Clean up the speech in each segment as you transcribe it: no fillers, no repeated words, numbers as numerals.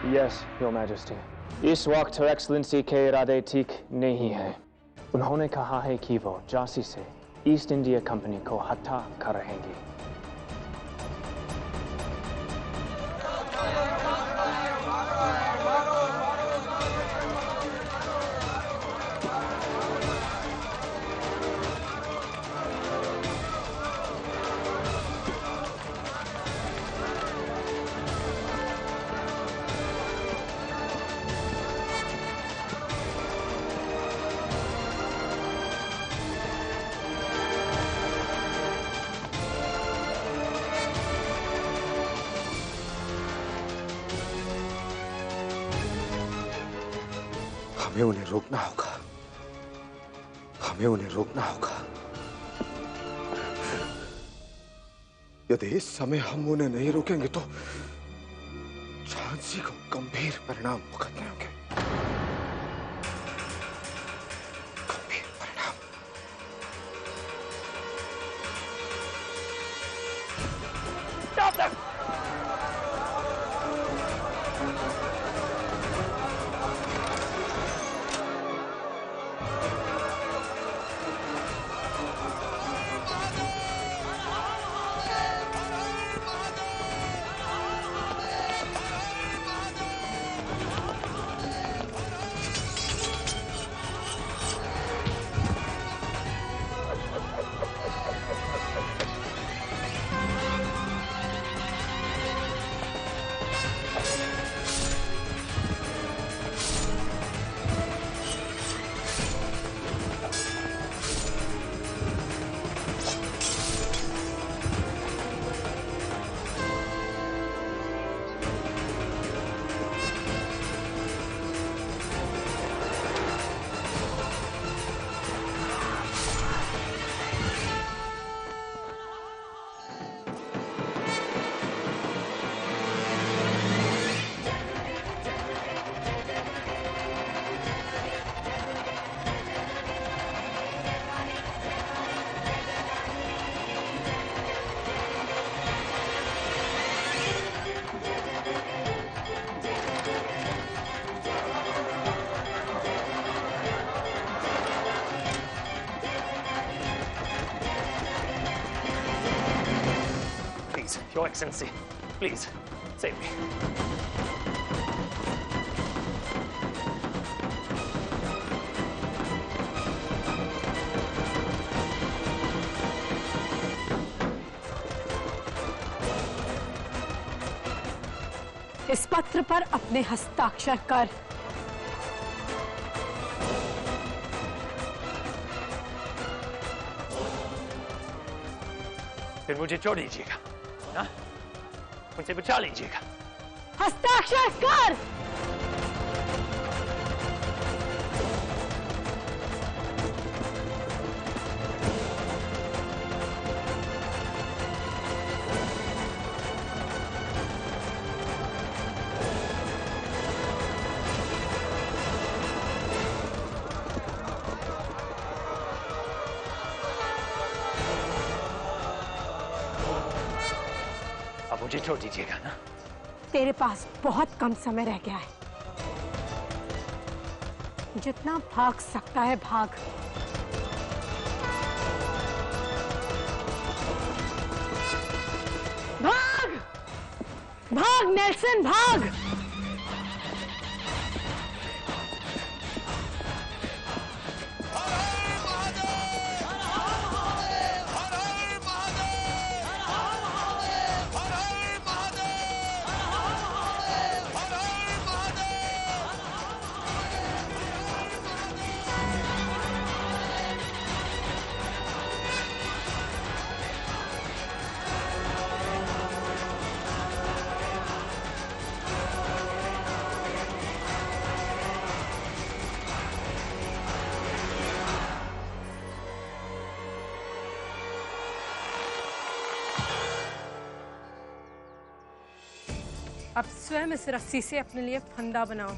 Yes your majesty, इस वक्त हर excellency के इरादे ठीक नहीं है। उन्होंने कहा है कि वो झांसी से ईस्ट इंडिया कंपनी को हटा कर रहेंगे। हमें उन्हें रोकना होगा, हमें उन्हें रोकना होगा। यदि इस समय हम उन्हें नहीं रोकेंगे तो झांसी को गंभीर परिणाम भुगतने होंगे। गंभीर परिणाम। Stop them! Your Excellency, please, save me. इस पत्र पर अपने हस्ताक्षर कर। फिर मुझे छोड़ दीजिएगा, ना? मुझसे बचा लीजिएगा। हस्ताक्षर कर। अब मुझे छोड़ दीजिएगा ना? तेरे पास बहुत कम समय रह गया है। जितना भाग सकता है भाग। भाग! भाग नेल्सन, भाग! अब स्वयं इस रस्सी से अपने लिए फंदा बनाओ।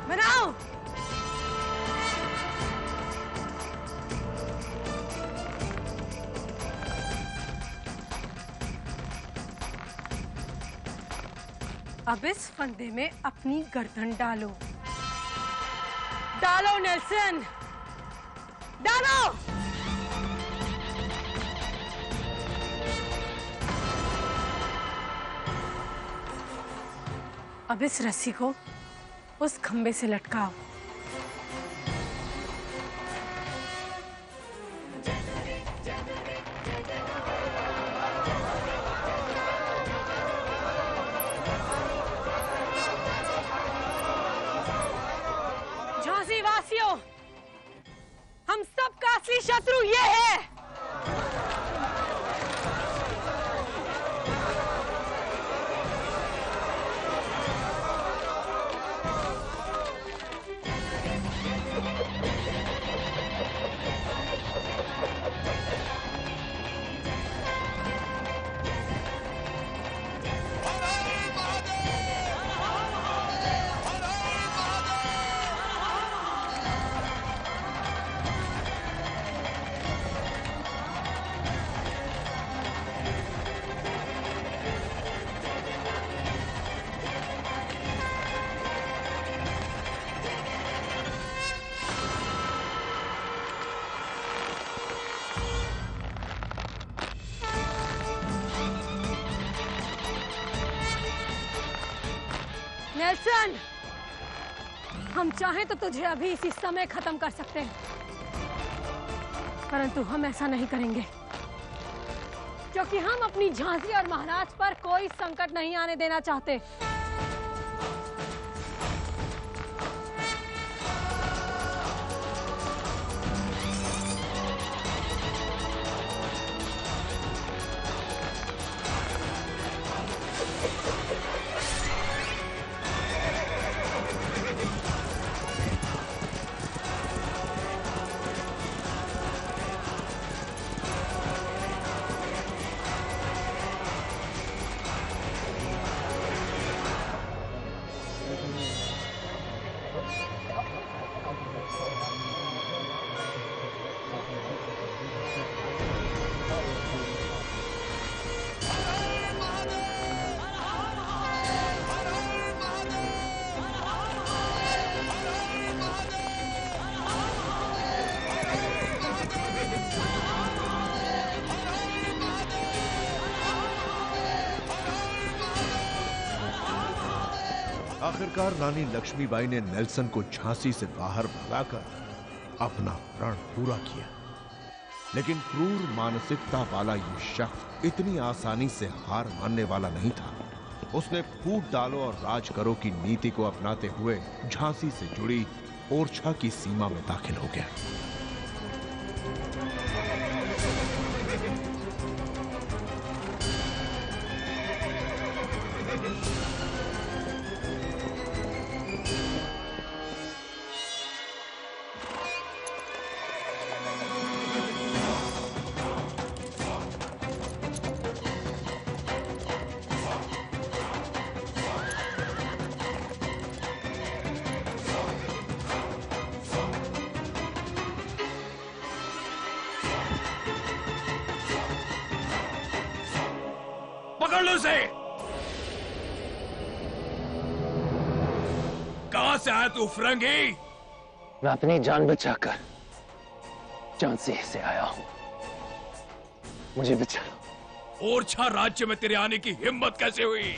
बनाओ। अब इस फंदे में अपनी गर्दन डालो। डालो नेल्सन, डालो। अब इस रस्सी को उस खंबे से लटकाओ। झांसी वासियों, हम सबका असली शत्रु ये है। नेल्सन, हम चाहें तो तुझे अभी इसी समय खत्म कर सकते हैं, परंतु हम ऐसा नहीं करेंगे, क्योंकि हम अपनी झांसी और महाराज पर कोई संकट नहीं आने देना चाहते। आखिरकार रानी लक्ष्मीबाई ने नेल्सन को झांसी से बाहर भगाकर अपना प्रण पूरा किया, लेकिन क्रूर मानसिकता वाला ये शख्स इतनी आसानी से हार मानने वाला नहीं था। उसने फूट डालो और राज करो की नीति को अपनाते हुए झांसी से जुड़ी ओरछा की सीमा में दाखिल हो गया। पकड़ लो उसे। कहां से आया तू फिरंगी? मैं अपनी जान बचाकर झांसी से आया हूं, मुझे बचा लो। ओरछा राज्य में तेरे आने की हिम्मत कैसे हुई?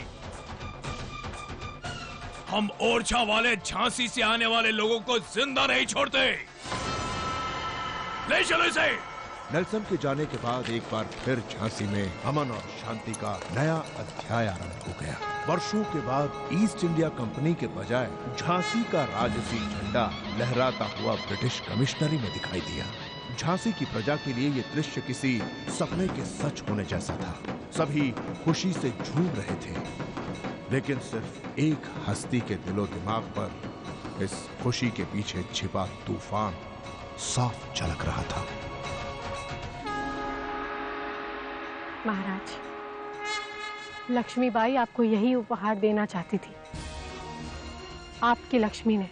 हम ओरछा वाले झांसी से आने वाले लोगों को जिंदा नहीं छोड़ते। ले चलो इसे। नेल्सन के जाने के बाद एक बार फिर झांसी में अमन और शांति का नया अध्याय आरंभ हो गया। वर्षों के बाद ईस्ट इंडिया कंपनी के बजाय झांसी का राजसी झंडा लहराता हुआ ब्रिटिश कमिश्नरी में दिखाई दिया। झांसी की प्रजा के लिए ये दृश्य किसी सपने के सच होने जैसा था। सभी खुशी से झूम रहे थे, लेकिन सिर्फ एक हस्ती के दिलो दिमाग पर इस खुशी के पीछे छिपा तूफान साफ झलक रहा था। महाराज, लक्ष्मीबाई आपको यही उपहार देना चाहती थी। आपकी लक्ष्मी ने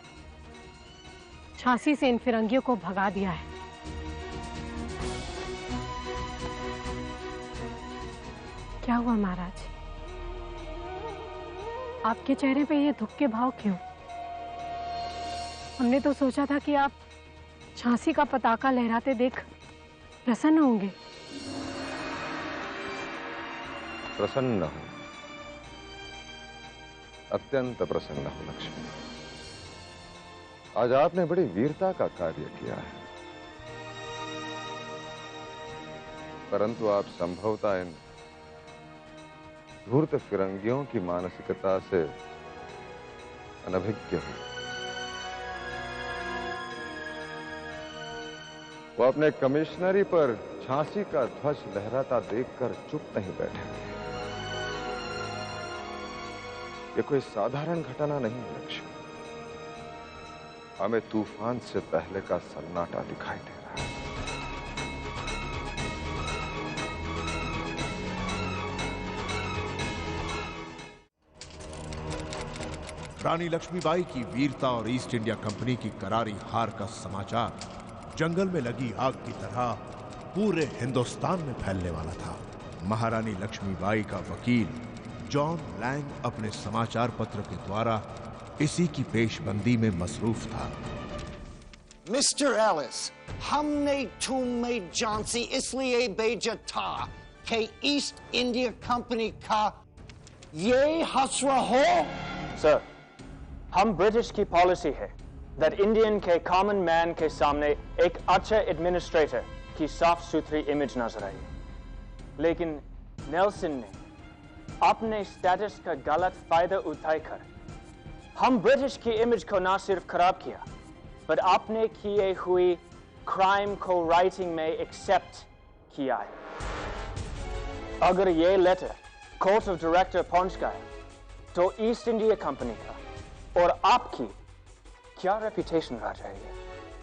झांसी से इन फिरंगियों को भगा दिया है। क्या हुआ महाराज? आपके चेहरे पे ये दुख के भाव क्यों? हमने तो सोचा था कि आप झांसी का पताका लहराते देख प्रसन्न होंगे। प्रसन्न हूं, अत्यंत प्रसन्न हूं लक्ष्मी। आज आपने बड़ी वीरता का कार्य किया है, परंतु आप संभवतः इन धूर्त फिरंगियों की मानसिकता से अनभिज्ञ हो। वो अपने कमिश्नरी पर झांसी का ध्वज लहराता देखकर चुप नहीं बैठे। ये कोई साधारण घटना नहीं है लक्ष्मी। हमें तूफान से पहले का सन्नाटा दिखाई दे रहा है। रानी लक्ष्मीबाई की वीरता और ईस्ट इंडिया कंपनी की करारी हार का समाचार जंगल में लगी आग की तरह पूरे हिंदुस्तान में फैलने वाला था। महारानी लक्ष्मीबाई का वकील जॉन लैंग अपने समाचार पत्र के द्वारा इसी की पेशबंदी में मसरूफ था। मिस्टर एलिस, हमने तुम्हें झांसी इसलिए भेजा था कि ईस्ट इंडिया कंपनी का ये हसरा हो। सर, हम ब्रिटिश की पॉलिसी है that इंडियन के कॉमन मैन के सामने एक अच्छा एडमिनिस्ट्रेटर की साफ सुथरी इमेज नजर आई, लेकिन नेल्सन ने अपने स्टेटस का गलत फायदा उठाकर हम ब्रिटिश की इमेज को न सिर्फ खराब किया, पर आपने किए हुए क्राइम को राइटिंग में एक्सेप्ट किया है। अगर ये लेटर कोर्ट ऑफ डायरेक्टर पहुंच गया तो ईस्ट इंडिया कंपनी का और आपकी क्या रेपुटेशन रह जाएगी?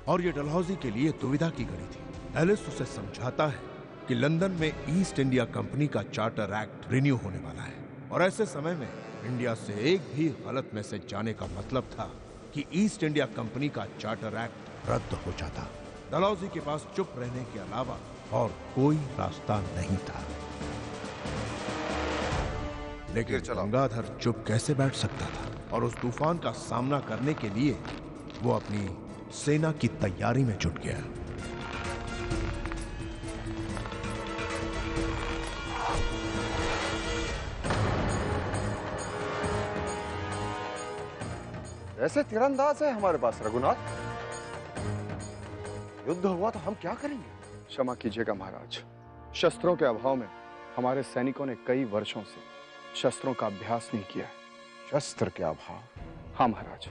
और ये डलहौजी के लिए दुविधा की घड़ी थी। एलिस उसे समझाता है कि लंदन में ईस्ट इंडिया कंपनी का चार्टर एक्ट रिन्यू होने वाला है और ऐसे समय में इंडिया से एक भी गलत मैसेज जाने का मतलब था कि ईस्ट इंडिया कंपनी का चार्टर एक्ट रद्द हो जाता। डलहौजी के पास चुप रहने के अलावा और कोई रास्ता नहीं था। लेकिन गंगाधर चुप कैसे बैठ सकता था और उस तूफान का सामना करने के लिए वो अपनी सेना की तैयारी में जुट गया। ऐसे तीरंदाज है हमारे पास रघुनाथ। युद्ध हुआ तो हम क्या करेंगे? क्षमा कीजिएगा महाराज, शस्त्रों के अभाव में हमारे सैनिकों ने कई वर्षों से शस्त्रों का अभ्यास नहीं किया है। शस्त्र के अभाव? हाँ महाराज,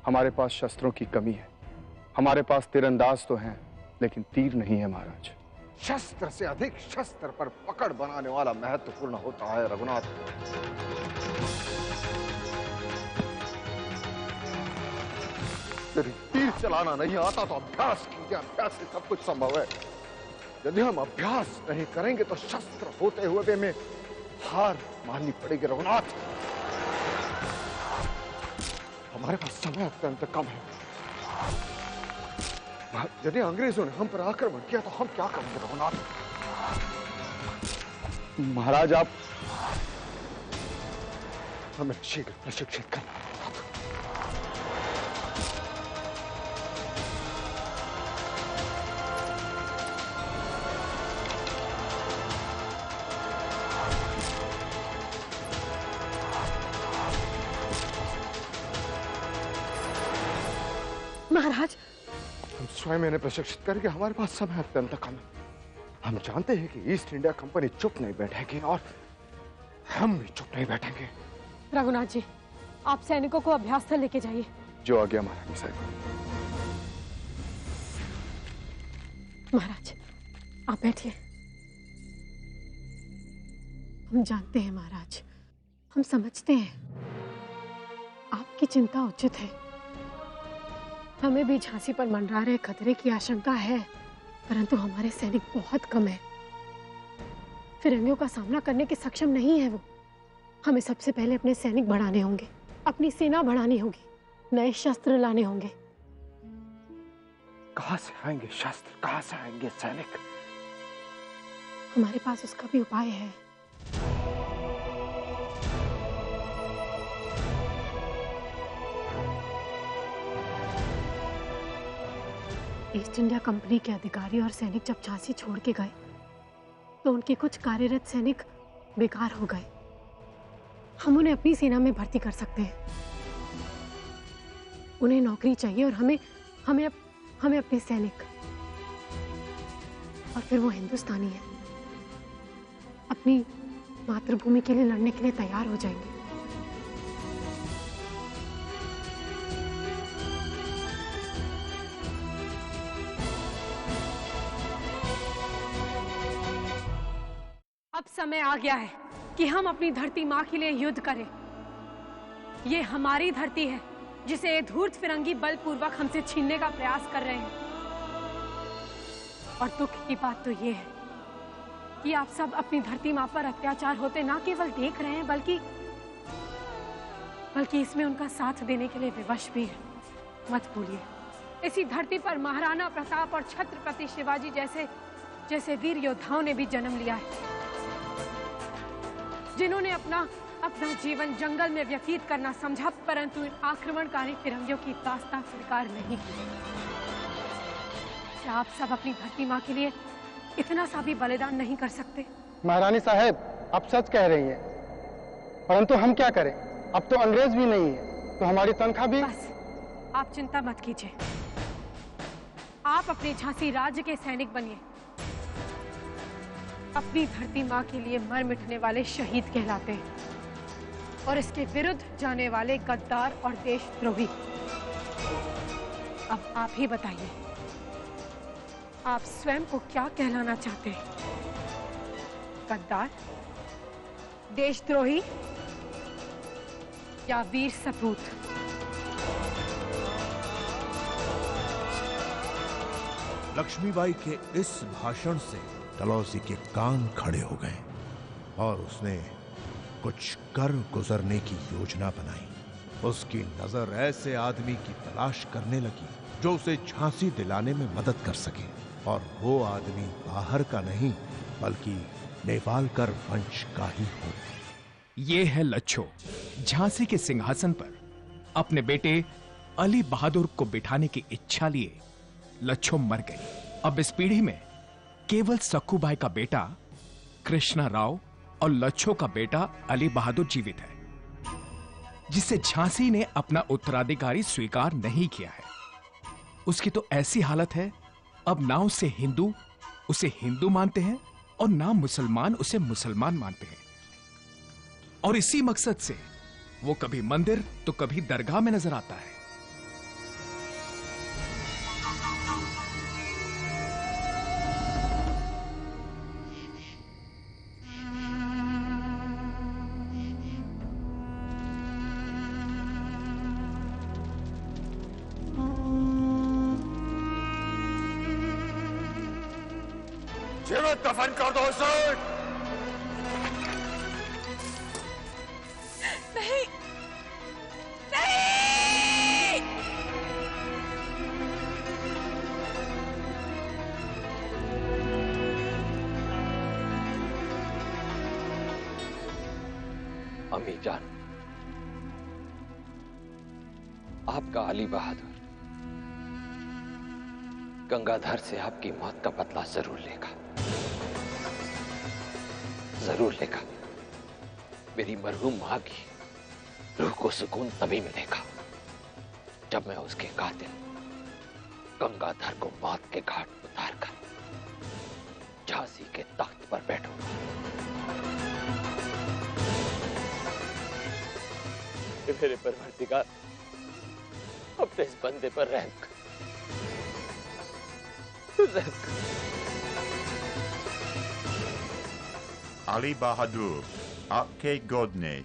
हमारे पास शस्त्रों की कमी है। हमारे पास तीरंदाज तो हैं, लेकिन तीर नहीं है महाराज। शस्त्र से अधिक शस्त्र पर पकड़ बनाने वाला महत्वपूर्ण होता है रघुनाथ। यदि तीर चलाना नहीं आता तो अभ्यास कीजिए, अभ्यास से सब कुछ संभव है। यदि हम अभ्यास नहीं करेंगे तो शस्त्र होते हुए भी हमें हार माननी पड़ेगी रघुनाथ। हमारे पास समय अत्यंत कम है। यदि अंग्रेजों ने हम पर आक्रमण किया तो हम क्या करेंगे रघुनाथ? महाराज, आप हमें शीघ्र प्रशिक्षित करना। महाराज, हम स्वयं इन्हें प्रशिक्षित करके हमारे पास समय अत्यंत कम है। हम जानते हैं कि ईस्ट इंडिया कंपनी चुप नहीं बैठेगी और हम भी चुप नहीं बैठेंगे। रघुनाथ जी, आप सैनिकों को अभ्यास स्थल लेके जाइए। जो आ गया महारानी साहब। महाराज, आप बैठिए। हम जानते हैं महाराज, हम समझते हैं आपकी चिंता उचित है। हमें भी झांसी पर मंडरा रहे खतरे की आशंका है, परंतु हमारे सैनिक बहुत कम है। फिरंगियों का सामना करने के सक्षम नहीं है वो। हमें सबसे पहले अपने सैनिक बढ़ाने होंगे, अपनी सेना बढ़ानी होगी, नए शस्त्र लाने होंगे। कहां से आएंगे शस्त्र, कहां से आएंगे सैनिक? हमारे पास उसका भी उपाय है। ईस्ट इंडिया कंपनी के अधिकारी और सैनिक जब झांसी छोड़ के गए तो उनके कुछ कार्यरत सैनिक बेकार हो गए। हम उन्हें अपनी सेना में भर्ती कर सकते हैं। उन्हें नौकरी चाहिए और हमें अपने सैनिक। और फिर वो हिंदुस्तानी है, अपनी मातृभूमि के लिए लड़ने के लिए तैयार हो जाएंगे। अब समय आ गया है कि हम अपनी धरती माँ के लिए युद्ध करें। ये हमारी धरती है जिसे ये धूर्त फिरंगी बलपूर्वक हमसे छीनने का प्रयास कर रहे हैं। और दुख की बात तो ये है कि आप सब अपनी धरती माँ पर अत्याचार होते ना केवल देख रहे हैं बल्कि इसमें उनका साथ देने के लिए विवश भी है। मत भूलिए, इसी धरती पर महाराणा प्रताप और छत्रपति शिवाजी जैसे वीर योद्धाओं ने भी जन्म लिया है, जिन्होंने अपना जीवन जंगल में व्यतीत करना समझा, परंतु इन आक्रमणकारी फिरंगियों की दास्तां स्वीकार नहीं की। क्या आप सब अपनी धरती माँ के लिए इतना सा भी बलिदान नहीं कर सकते? महारानी साहब, आप सच कह रही हैं, परंतु हम क्या करें? अब तो अंग्रेज भी नहीं है, तो हमारी तनख्वाह भी। बस, आप चिंता मत कीजिए। आप अपने झांसी राज्य के सैनिक बनिए। अपनी धरती माँ के लिए मर मिटने वाले शहीद कहलाते हैं और इसके विरुद्ध जाने वाले गद्दार और देशद्रोही। अब आप ही बताइए, आप स्वयं को क्या कहलाना चाहते हैं? गद्दार, देशद्रोही या वीर सपूत? लक्ष्मीबाई के इस भाषण से डलहौजी के कान खड़े हो गए और उसने कुछ कर गुजरने की योजना बनाई। उसकी नजर ऐसे आदमी की तलाश करने लगी जो उसे झांसी दिलाने में मदद कर सके, और वो आदमी बाहर का नहीं बल्कि नेवालकर वंश का ही हो। ये है लच्छो। झांसी के सिंहासन पर अपने बेटे अली बहादुर को बिठाने की इच्छा लिए लच्छो मर गई। अब इस पीढ़ी में केवल सक्कूबाई का बेटा कृष्णा राव और लच्छो का बेटा अली बहादुर जीवित है, जिसे झांसी ने अपना उत्तराधिकारी स्वीकार नहीं किया है। उसकी तो ऐसी हालत है, अब ना उसे हिंदू उसे हिंदू मानते हैं और ना मुसलमान उसे मुसलमान मानते हैं। और इसी मकसद से वो कभी मंदिर तो कभी दरगाह में नजर आता है। दफन कर दो उसे। नहीं, नहीं। अम्मी जान, आपका अली बहादुर गंगाधर से आपकी मौत का बदला जरूर लेगा, जरूर लेगा। मेरी मरहूम मां की रूह को सुकून तभी मिलेगा जब मैं उसके कातिल गंगाधर को मौत के घाट उतारकर झांसी के तख्त पर बैठूंगा। मेरे परवरदिगार, अपने इस बंदे पर रहम कर। अली बहादुर, आपके गोद ने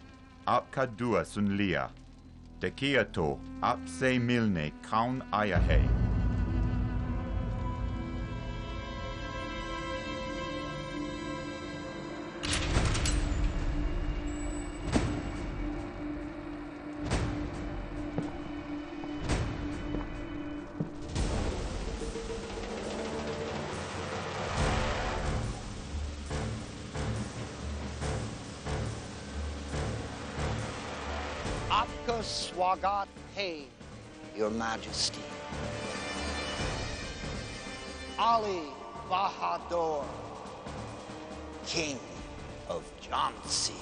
आपका दुआ सुन लिया। देखिए तो आपसे मिलने कौन आया है। स्वागत है, Your Majesty. Ali Bahadur, King of Jhansi.